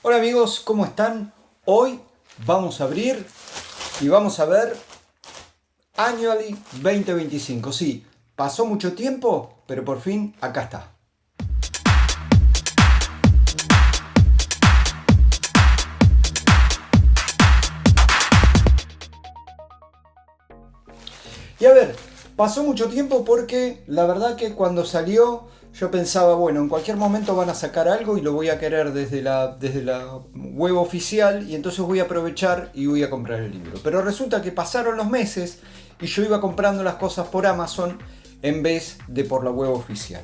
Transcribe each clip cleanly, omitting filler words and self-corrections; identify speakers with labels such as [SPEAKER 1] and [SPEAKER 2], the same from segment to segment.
[SPEAKER 1] Hola amigos, ¿cómo están? Hoy vamos a abrir y vamos a ver Annually 2025. Sí, pasó mucho tiempo, pero por fin acá está. Y a ver, pasó mucho tiempo porque la verdad que cuando salió yo pensaba, bueno, en cualquier momento van a sacar algo y lo voy a querer desde la web oficial y entonces voy a aprovechar y voy a comprar el libro. Pero resulta que pasaron los meses y yo iba comprando las cosas por Amazon en vez de por la web oficial.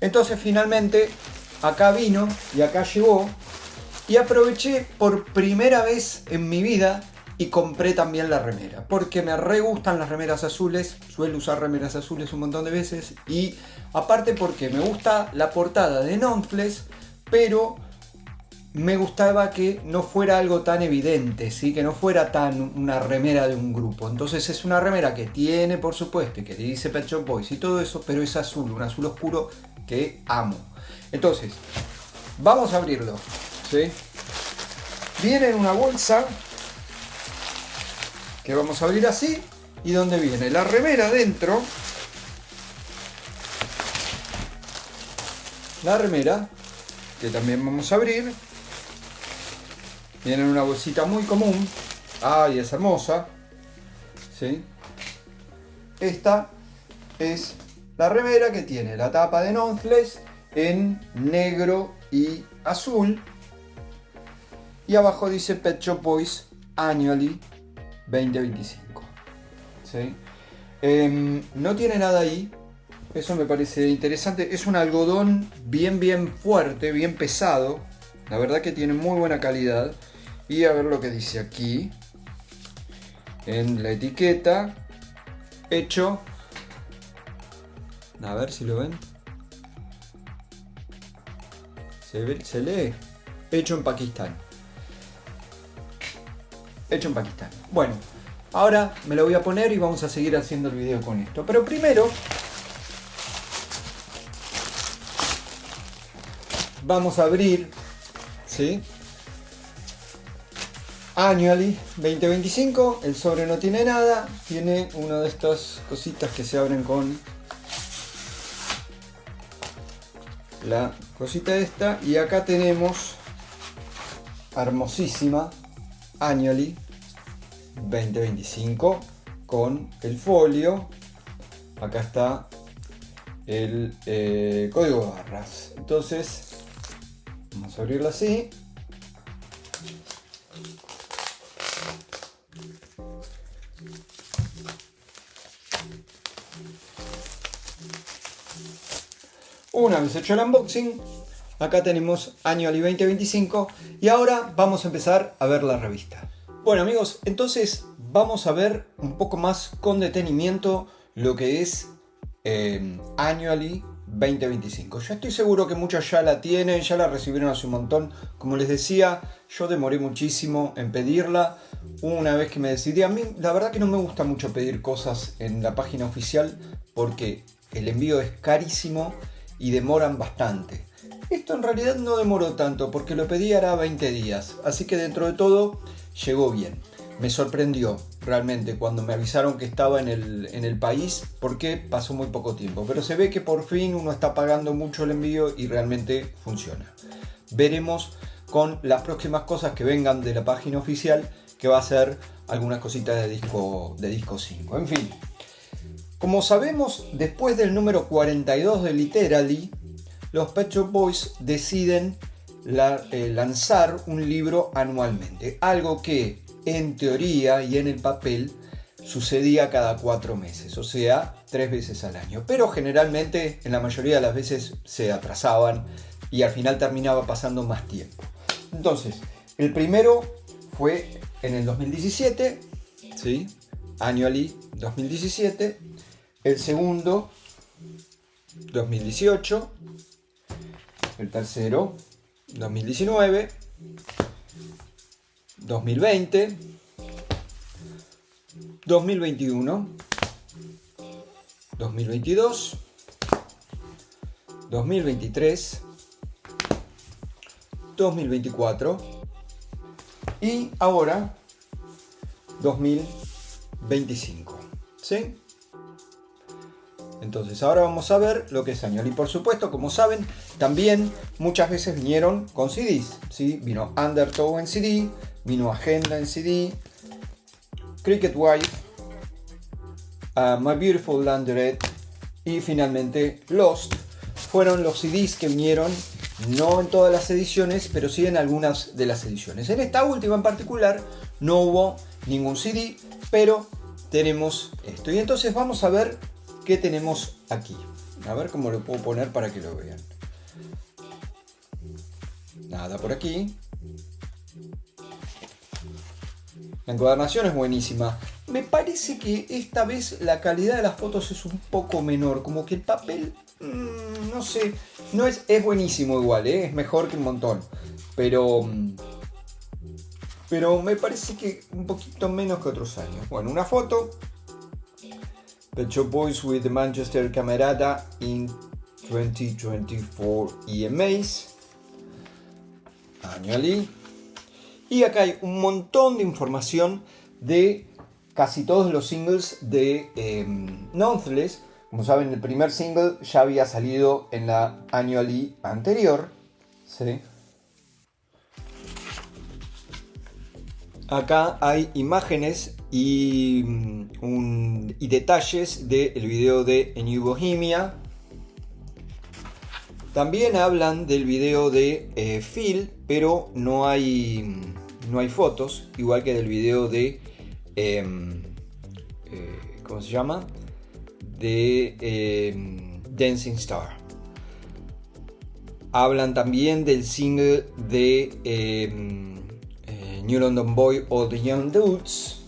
[SPEAKER 1] Entonces finalmente acá vino y acá llegó y aproveché por primera vez en mi vida y compré también la remera, porque me re gustan las remeras azules, suelo usar remeras azules un montón de veces, y aparte porque me gusta la portada de Nonfles, pero me gustaba que no fuera algo tan evidente, ¿sí? Que no fuera tan una remera de un grupo. Entonces es una remera que tiene, por supuesto, y que dice Pet Shop Boys y todo eso, pero es azul, un azul oscuro que amo. Entonces, vamos a abrirlo, ¿sí? Viene en una bolsa que vamos a abrir así, y donde viene la remera dentro, la remera que también vamos a abrir, viene en una bolsita muy común. Ay, es hermosa, ¿sí? Esta es la remera que tiene la tapa de Nonfles en negro y azul, y abajo dice Pet Shop Boys Annually 2025, ¿sí? No tiene nada ahí, eso me parece interesante. Es un algodón bien fuerte, bien pesado, la verdad que tiene muy buena calidad. Y a ver lo que dice aquí en la etiqueta: hecho, a ver si lo ven, se lee, hecho en Pakistán. Hecho en Pakistán. Bueno, ahora me lo voy a poner y vamos a seguir haciendo el video con esto. Pero primero vamos a abrir, ¿sí? Annually 2025. El sobre no tiene nada. Tiene una de estas cositas que se abren con la cosita esta. Y acá tenemos, hermosísima, Annually 2025 con el folio. Acá está el código de barras. Entonces vamos a abrirla así. Una vez hecho el unboxing, acá tenemos Annually 2025 y ahora vamos a empezar a ver la revista. Bueno amigos, entonces vamos a ver un poco más con detenimiento lo que es Annually 2025. Yo estoy seguro que muchos ya la tienen, ya la recibieron hace un montón. Como les decía, yo demoré muchísimo en pedirla. Una vez que me decidí, a mí la verdad que no me gusta mucho pedir cosas en la página oficial porque el envío es carísimo y demoran bastante. Esto en realidad no demoró tanto porque lo pedí hará 20 días, así que dentro de todo llegó bien. Me sorprendió realmente cuando me avisaron que estaba en el país, porque pasó muy poco tiempo, pero se ve que por fin uno está pagando mucho el envío y realmente funciona. Veremos con las próximas cosas que vengan de la página oficial, que va a ser algunas cositas de disco 5. En fin, como sabemos, después del número 42 de Literally, los Pet Shop Boys deciden lanzar un libro anualmente, algo que en teoría y en el papel sucedía cada 4 meses, o sea, 3 veces al año, pero generalmente en la mayoría de las veces se atrasaban y al final terminaba pasando más tiempo. Entonces, el primero fue en el 2017, ¿sí? Annually 2017, el segundo 2018, el tercero 2019, 2020, 2021, 2022, 2023, 2024 y ahora 2025, ¿sí? Entonces ahora vamos a ver lo que es Annual. Y por supuesto, como saben, también muchas veces vinieron con CDs, ¿sí? Vino Undertow en CD, vino Agenda en CD, Cricket Wife, My Beautiful Laundrette y finalmente Lost. Fueron los CDs que vinieron, no en todas las ediciones, pero sí en algunas de las ediciones. En esta última en particular no hubo ningún CD, pero tenemos esto. Y entonces vamos a ver qué tenemos aquí. A ver cómo lo puedo poner para que lo vean. Nada por aquí. La encuadernación es buenísima. Me parece que esta vez la calidad de las fotos es un poco menor. Como que el papel, no sé, no es buenísimo igual, es mejor que un montón. Pero me parece que un poquito menos que otros años. Bueno, una foto. Pet Shop Boys with the Manchester Camerata in 2024 EMAs. Annually. Y acá hay un montón de información de casi todos los singles de Nonetheless. Como saben, el primer single ya había salido en la Annually anterior, ¿sí? Acá hay imágenes y detalles del video de A New Bohemia. También hablan del video de Phil, pero no hay fotos, igual que del video de ¿cómo se llama? De Dancing Star. Hablan también del single de New London Boy o The Young Dudes.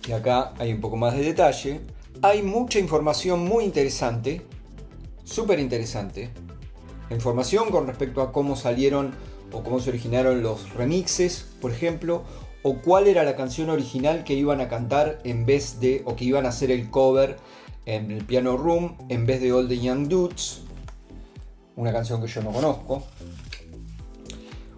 [SPEAKER 1] Y acá hay un poco más de detalle. Hay mucha información muy interesante, súper interesante. Información con respecto a cómo salieron o cómo se originaron los remixes, por ejemplo, o cuál era la canción original que iban a cantar en vez de, o que iban a hacer el cover en el Piano Room en vez de All the Young Dudes, una canción que yo no conozco.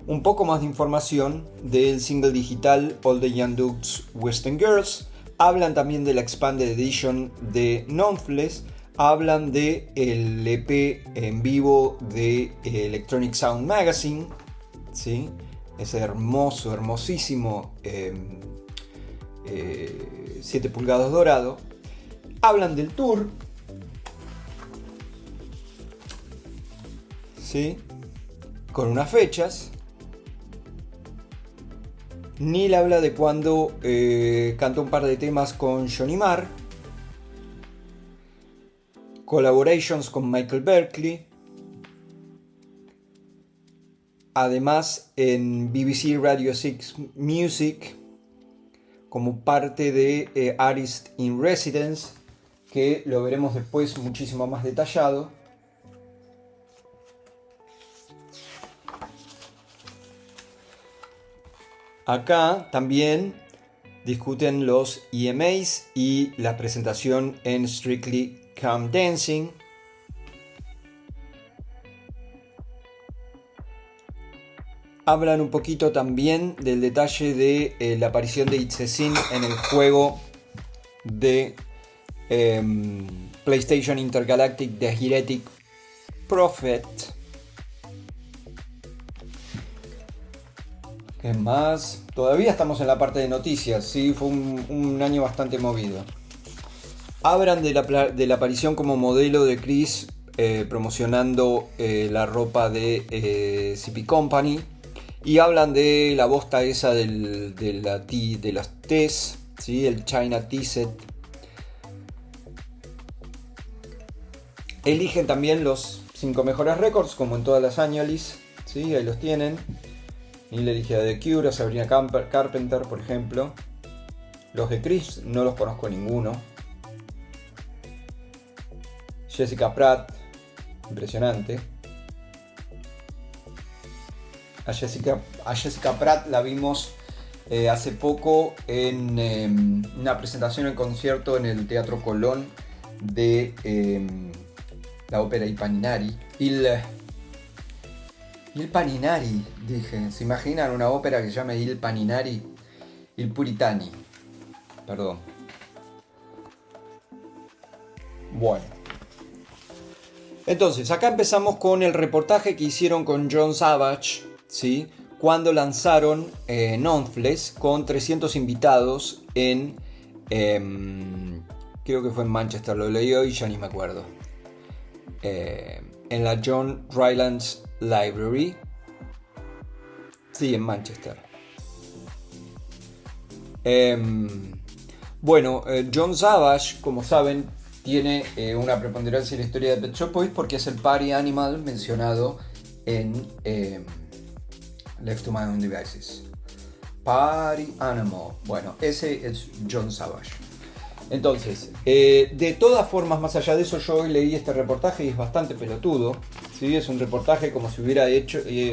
[SPEAKER 1] Un poco más de información del single digital All the Young Dudes Western Girls. Hablan también de la Expanded Edition de Nonetheless. Hablan de el EP en vivo de Electronic Sound Magazine, ¿sí? Ese hermoso, hermosísimo 7 pulgadas dorado. Hablan del tour, ¿sí? Con unas fechas. Neil habla de cuando cantó un par de temas con Johnny Marr. Collaborations con Michael Berkeley. Además en BBC Radio 6 Music como parte de Artist in Residence, que lo veremos después muchísimo más detallado. Acá también discuten los EMAs y la presentación en Strictly Come Dancing. Hablan un poquito también del detalle de la aparición de It's a Sin en el juego de PlayStation Intergalactic The Heretic Prophet. ¿Qué más? Todavía estamos en la parte de noticias, sí, fue un año bastante movido. Hablan de la aparición como modelo de Chris promocionando la ropa de CP Company. Y hablan de la bosta esa de las T's, ¿sí? El China T-Set. Eligen también los 5 mejores récords, como en todas las Annuallys, ¿sí? Ahí los tienen. Neil elige a The Cure, a Sabrina Carpenter, por ejemplo. Los de Chris no los conozco ninguno. Jessica Pratt, impresionante. A Jessica Pratt la vimos hace poco en una presentación en concierto en el Teatro Colón de la ópera Il Paninari. Il Paninari, dije. ¿Se imaginan una ópera que se llame Il Paninari? Il Puritani. Perdón. Bueno. Entonces, acá empezamos con el reportaje que hicieron con John Savage, ¿sí? Cuando lanzaron Nonetheless con 300 invitados en... creo que fue en Manchester, lo leí hoy, ya ni me acuerdo. En la John Rylands Library. Sí, en Manchester. Bueno, John Savage, como saben, tiene una preponderancia en la historia de Pet Shop Boys porque es el party animal mencionado en Left to My Own Devices. Party Animal. Bueno, ese es John Savage. Entonces, de todas formas, más allá de eso, yo hoy leí este reportaje y es bastante pelotudo. ¿Sí? Es un reportaje como si hubiera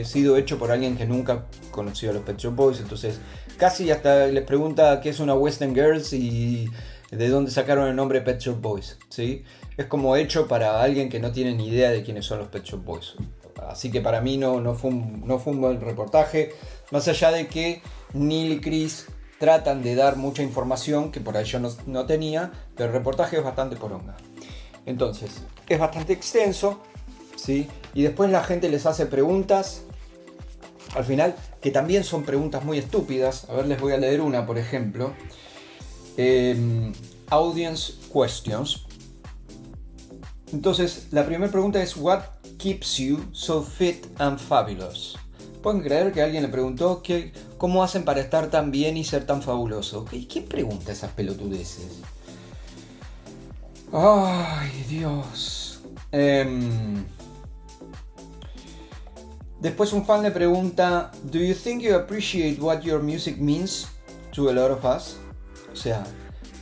[SPEAKER 1] sido hecho por alguien que nunca conoció a los Pet Shop Boys. Entonces, casi hasta les pregunta qué es una Western Girls y de dónde sacaron el nombre Pet Shop Boys. ¿Sí? Es como hecho para alguien que no tiene ni idea de quiénes son los Pet Shop Boys. Así que para mí no fue un buen reportaje. Más allá de que Neil y Chris tratan de dar mucha información que por ahí yo no tenía, pero el reportaje es bastante poronga. Entonces, es bastante extenso, ¿sí? Y después la gente les hace preguntas, al final, que también son preguntas muy estúpidas. A ver, les voy a leer una, por ejemplo. Audience questions. Entonces, la primera pregunta es: What keeps you so fit and fabulous? ¿Pueden creer que alguien le preguntó cómo hacen para estar tan bien y ser tan fabuloso? ¿Quién pregunta esas pelotudeces? ¡Ay, Dios! Después un fan le pregunta: ¿Do you think you appreciate what your music means to a lot of us? O sea,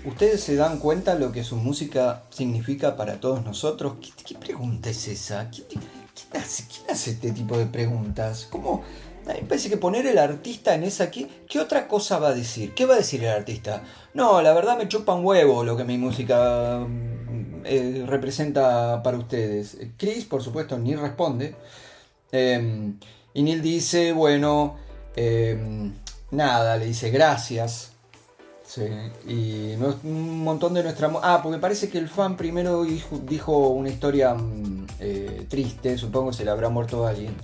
[SPEAKER 1] ¿ustedes se dan cuenta lo que su música significa para todos nosotros? ¿Qué pregunta es esa? ¿Quién hace este tipo de preguntas? ¿Cómo? A mí me parece que poner el artista en esa... ¿Qué otra cosa va a decir? ¿Qué va a decir el artista? No, la verdad me chupa un huevo lo que mi música representa para ustedes. Chris, por supuesto, ni responde. Y Neil dice, bueno, nada, le dice gracias. Sí, y un montón de nuestra... porque parece que el fan primero dijo una historia triste, supongo que se le habrá muerto a alguien.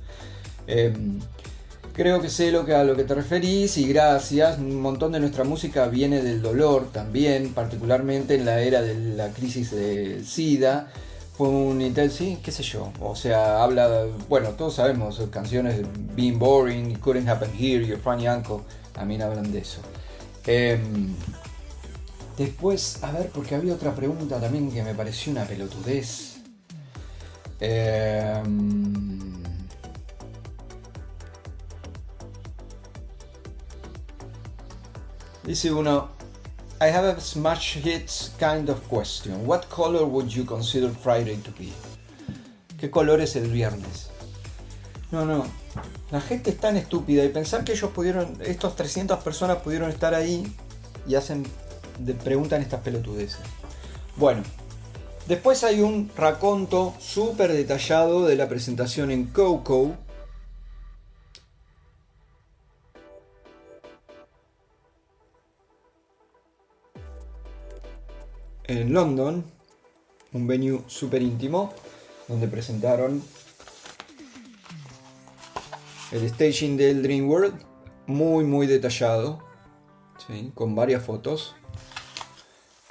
[SPEAKER 1] Creo que sé a lo que te referís y gracias. Un montón de nuestra música viene del dolor también, particularmente en la era de la crisis de SIDA. Fue un intento, sí, qué sé yo. O sea, habla, bueno, todos sabemos, canciones de Being Boring, It Couldn't Happen Here, Your Funny Uncle, también hablan de eso. Después, a ver, porque había otra pregunta también que me pareció una pelotudez. Dice uno: I have a smash hits kind of question. What color would you consider Friday to be? ¿Qué color es el viernes? No. La gente es tan estúpida y pensar que estos 300 personas pudieron estar ahí y preguntan estas pelotudeces. Bueno, después hay un raconto súper detallado de la presentación en Coco. En London, un venue súper íntimo, donde presentaron el staging del Dream World, muy detallado, ¿sí? Con varias fotos.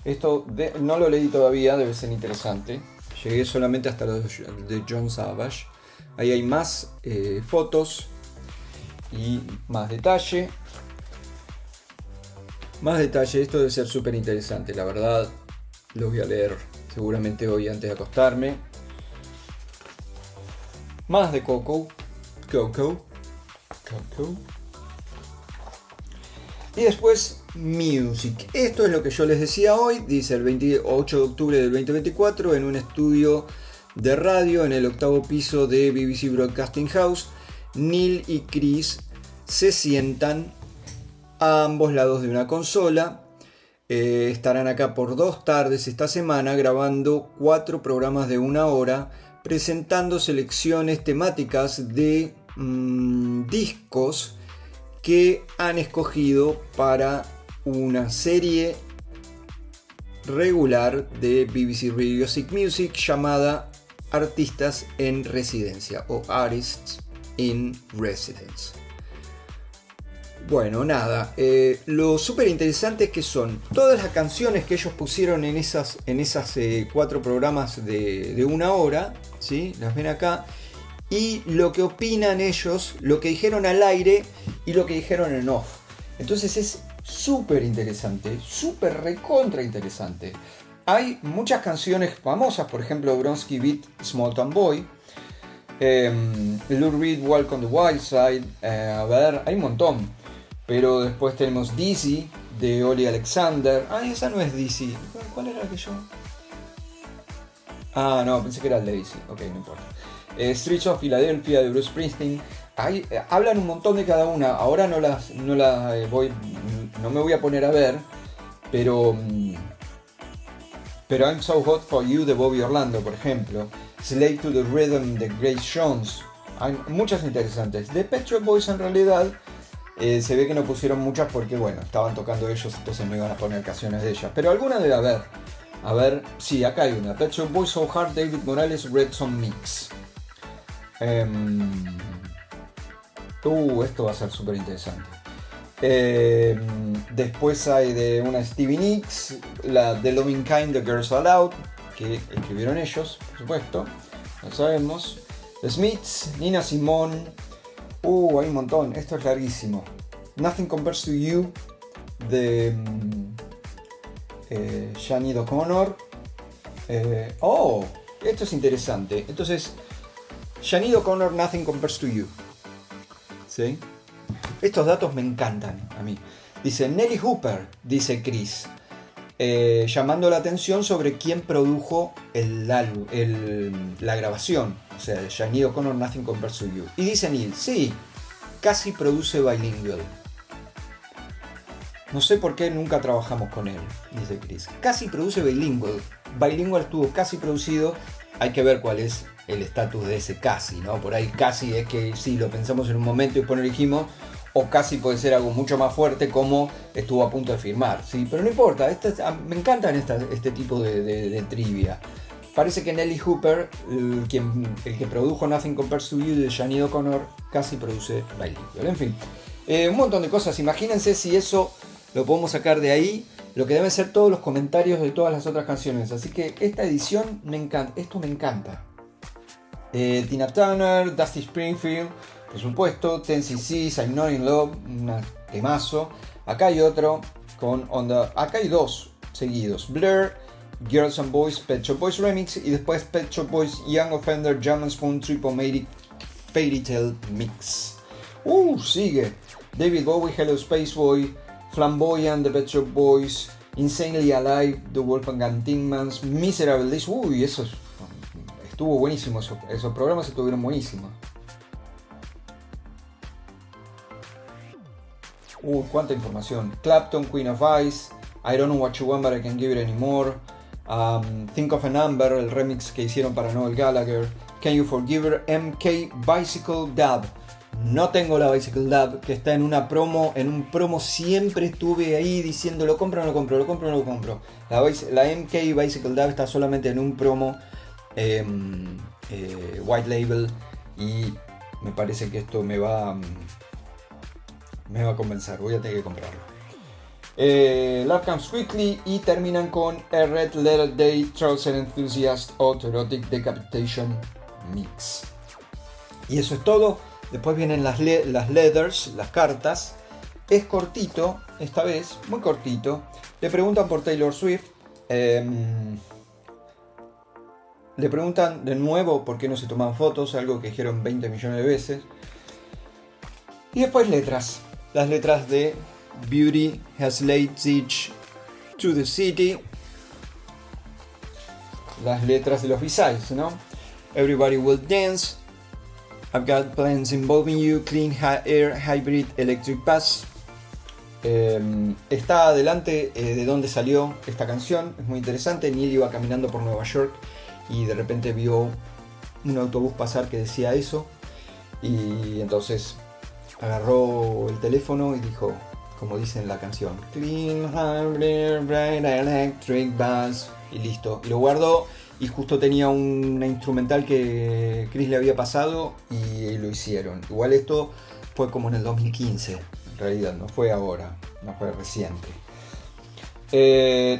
[SPEAKER 1] Esto no lo leí todavía, debe ser interesante. Llegué solamente hasta los de John Savage. Ahí hay más fotos y más detalle. Esto debe ser súper interesante, la verdad. Lo voy a leer seguramente hoy antes de acostarme. Más de Coco. Y después Music. Esto es lo que yo les decía hoy. Dice el 28 de octubre del 2024 en un estudio de radio en el 8º piso de BBC Broadcasting House. Neil y Chris se sientan a ambos lados de una consola. Estarán acá por 2 tardes esta semana grabando 4 programas de 1 hora presentando selecciones temáticas de discos que han escogido para una serie regular de BBC Radio 6 Music llamada Artistas en Residencia o Artists in Residence. Bueno, nada, lo súper interesante es que son todas las canciones que ellos pusieron en esas 4 programas de 1 hora, ¿sí? Las ven acá, y lo que opinan ellos, lo que dijeron al aire y lo que dijeron en off. Entonces es súper interesante, súper recontra interesante. Hay muchas canciones famosas, por ejemplo Bronski Beat, Small Town Boy, Lou Reed, Walk on the Wild Side, a ver, hay un montón. Pero después tenemos Dizzy de Oli Alexander. Ah, esa no es Dizzy. ¿Cuál era la que yo? Ah, no, pensé que era el de Dizzy. Ok, no importa. Streets of Philadelphia de Bruce Springsteen. Hablan un montón de cada una. Ahora no me voy a poner a ver. Pero I'm So Hot For You de Bobby Orlando, por ejemplo. Slave to the Rhythm de Grace Jones. Hay muchas interesantes. De Pet Shop Boys en realidad se ve que no pusieron muchas porque bueno, estaban tocando ellos, entonces no iban a poner canciones de ellas. Pero alguna debe haber. A ver, sí, acá hay una. Pet Shop Boys, So Hard, David Morales, Red Song Mix. Esto va a ser súper interesante. Después hay de una Stevie Nicks, la The Loving Kind, The Girls Aloud, que escribieron ellos, por supuesto, lo sabemos. The Smiths, Nina Simone. Hay un montón, esto es larguísimo. Nothing Compares to You de Sinéad O'Connor. Esto es interesante. Entonces, Sinéad O'Connor, Nothing Compares to You. ¿Sí? Estos datos me encantan a mí. Dice Nelly Hooper, dice Chris, llamando la atención sobre quién produjo la grabación. O sea, de Sinéad O'Connor, Nothing Compares to You. Y dice Neil, sí, casi produce Bilingual. No sé por qué nunca trabajamos con él, dice Chris. Casi produce Bilingual. Bilingual estuvo casi producido. Hay que ver cuál es el estatus de ese casi, ¿no? Por ahí casi es que sí, lo pensamos en un momento y después lo dijimos. O casi puede ser algo mucho más fuerte como estuvo a punto de firmar, ¿sí? Pero no importa, me encantan este tipo de trivia. Parece que Nelly Hooper, el que produjo Nothing Compares to You de Sinéad O'Connor, casi produce Bilingual. En fin, un montón de cosas. Imagínense si eso lo podemos sacar de ahí, lo que deben ser todos los comentarios de todas las otras canciones. Así que esta edición me encanta, esto me encanta. Tina Turner, Dusty Springfield, por supuesto, 10cc, I'm Not in Love, un temazo. Acá hay otro con onda, acá hay 2 seguidos, Blur, Girls and Boys, Pet Shop Boys Remix, y después Pet Shop Boys, Young Offender, Jam & Spoon, Tripomatic, Fairy Tale Mix. Sigue David Bowie, Hello Space Boy, Flamboyant, The Pet Shop Boys, Insanely Alive, The Wolfgang Tillmans, Miserable Days. Eso estuvo buenísimo, esos programas estuvieron buenísimos. Cuánta información. Clapton, Queen of Ice, I Don't Know What You Want But I Can't Give It Anymore, Think of a Number, el remix que hicieron para Noel Gallagher, Can You Forgive Her, MK, Bicycle Dub. No tengo la Bicycle Dub, que está en un promo siempre estuve ahí diciendo lo compro o no lo compro, lo compro o no lo compro. La MK Bicycle Dub está solamente en un promo White Label, y me parece que esto me va a convencer, voy a tener que comprarlo. Love Comes Quickly, y terminan con A Red Letter Day, Trouser Enthusiast, Autoerotic Decapitation Mix. Y eso es todo. Después vienen las letters, las cartas. Es cortito, esta vez, muy cortito. Le preguntan por Taylor Swift. Le preguntan de nuevo por qué no se toman fotos, algo que dijeron 20 millones de veces. Y después letras. Las letras de Beauty Has Laid Siege to the City. Las letras de los B-sides, ¿no? Everybody Will Dance, I've Got Plans Involving You, Clean Air Hybrid Electric Bus. Está adelante de donde salió esta canción, es muy interesante. Neil iba caminando por Nueva York y de repente vio un autobús pasar que decía eso. Y entonces agarró el teléfono y dijo, como dice en la canción, Clean, bright electric bus. Y listo. Y lo guardó. Y justo tenía una instrumental que Chris le había pasado y lo hicieron. Igual esto fue como en el 2015, en realidad, no fue ahora, no fue reciente.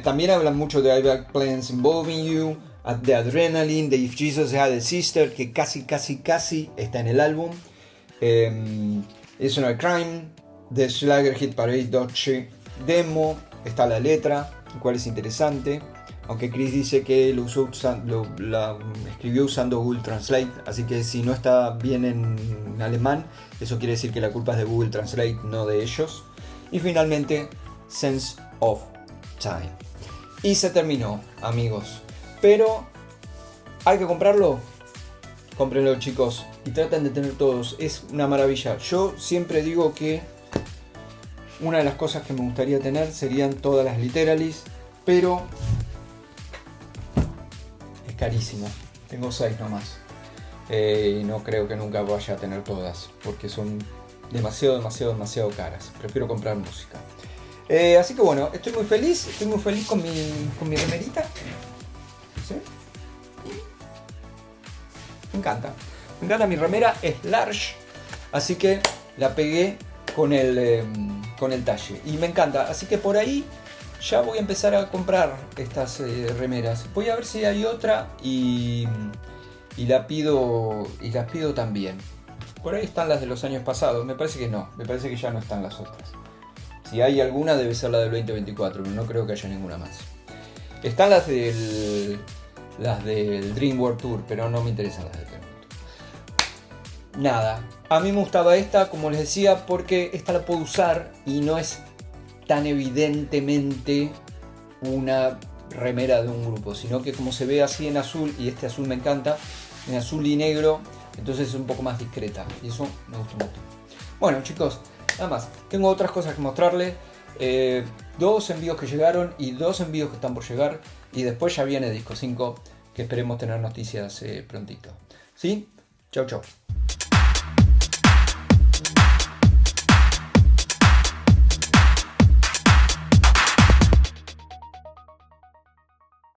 [SPEAKER 1] También hablan mucho de I've Got Plans Involving You, de Adrenaline, de If Jesus Had a Sister, que casi está en el álbum. It's Not a Crime, de Schlager Hit Parade Deutsche Demo, está la letra, lo cual es interesante. Aunque Chris dice que la escribió usando Google Translate, así que si no está bien en alemán, eso quiere decir que la culpa es de Google Translate, no de ellos. Y finalmente, Sense of Time. Y se terminó, amigos. Pero, ¿hay que comprarlo? Cómprenlo, chicos, y traten de tener todos. Es una maravilla. Yo siempre digo que una de las cosas que me gustaría tener serían todas las Literalis, pero carísimo, tengo 6 nomás, y no creo que nunca vaya a tener todas porque son demasiado caras. Prefiero comprar música, así que bueno, estoy muy feliz con mi remerita, ¿sí? Me encanta mi remera, es large, así que la pegué con el talle y me encanta, así que por ahí ya voy a empezar a comprar estas remeras. Voy a ver si hay otra y las pido también. Por ahí están las de los años pasados. Me parece que no. Me parece que ya no están las otras. Si hay alguna debe ser la del 2024, pero no creo que haya ninguna más. Están las del Dream World Tour, pero no me interesan las del Dream World Tour. Nada. A mí me gustaba esta, como les decía, porque esta la puedo usar y no es tan evidentemente una remera de un grupo, sino que como se ve así en azul, y este azul me encanta, en azul y negro, entonces es un poco más discreta y eso me gusta mucho. Bueno, chicos, nada más, tengo otras cosas que mostrarles, 2 envíos que llegaron y 2 envíos que están por llegar, y después ya viene Disco 5, que esperemos tener noticias prontito. ¿Sí? Chau.